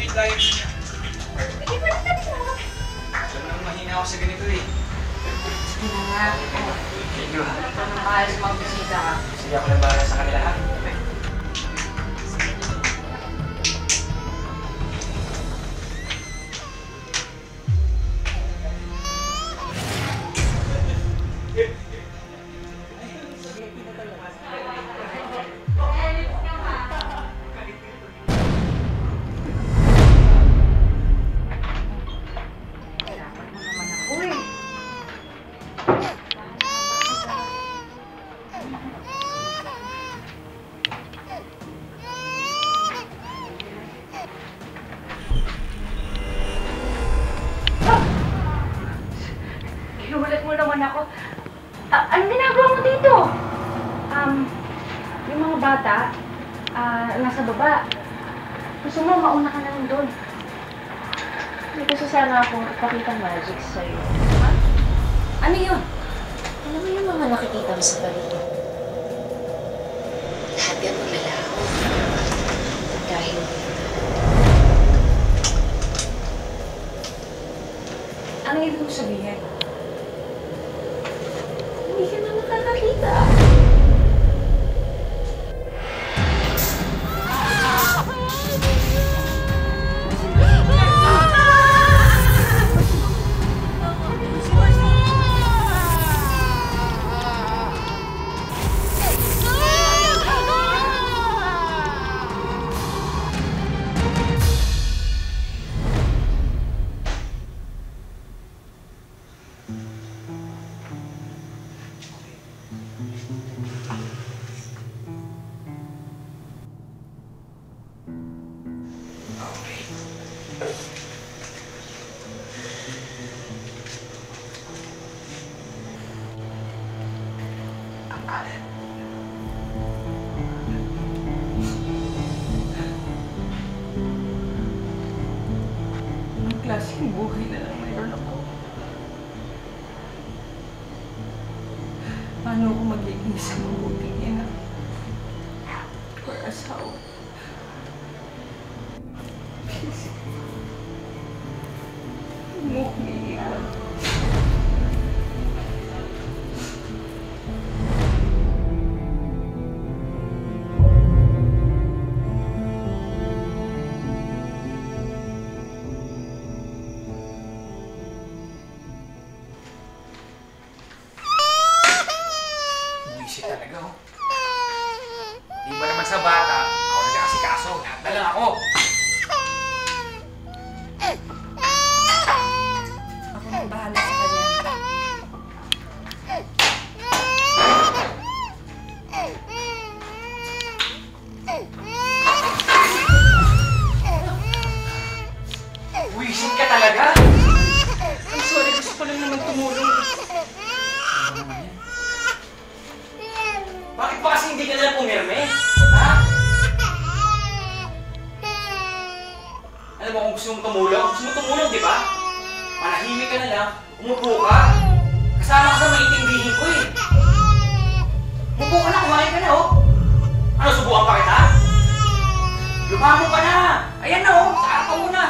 tayo niya. Hindi pa rin tayo mo. Alam mo naman mahina ako sa ganito eh. Sige na nga. Thank you ha. Ito nang maayos magbisita ka. Sige ako lang bahala sa kanila ha. Inuulat mo naman ako. Anong ginagawa mo dito? Yung mga bata, nasa baba. Gusto mo, mauna ka na lang doon. May gusto sana akong ipakita magic sa'yo. Ha? Ano yun? Alam mo yung mga nakikita mo sa paligid? Lahat yan maglalaho. Dahil ano ibig mo sabihin? hindi ka na makakakita. Ang klaseng buhay na lang mayroon ako. Paano ako magiging isang mabuting ina? Or asawa? Please. Huwag mo akong iiwan. Buwisit talaga oh. Di ba naman sa bata, ako nag-aasikaso. Lahat na lang ako. Ako nang bahala sa kanya. Buwisit ka talaga? I'm sorry, gusto ko lang naman tumulong. Ano naman yan? Bakit ba kasi hindi ka nalang pumirme? Ha? Alam mo kung gusto mong tumulong, di ba? Manahimik ka na lang, umupo ka. Kasama ka sa maintindihin ko eh. Umupo ka na, kumain ka na oh. Ano, subukan pa kita? Lumamo ka na! Ayan na oh, saan ka muna?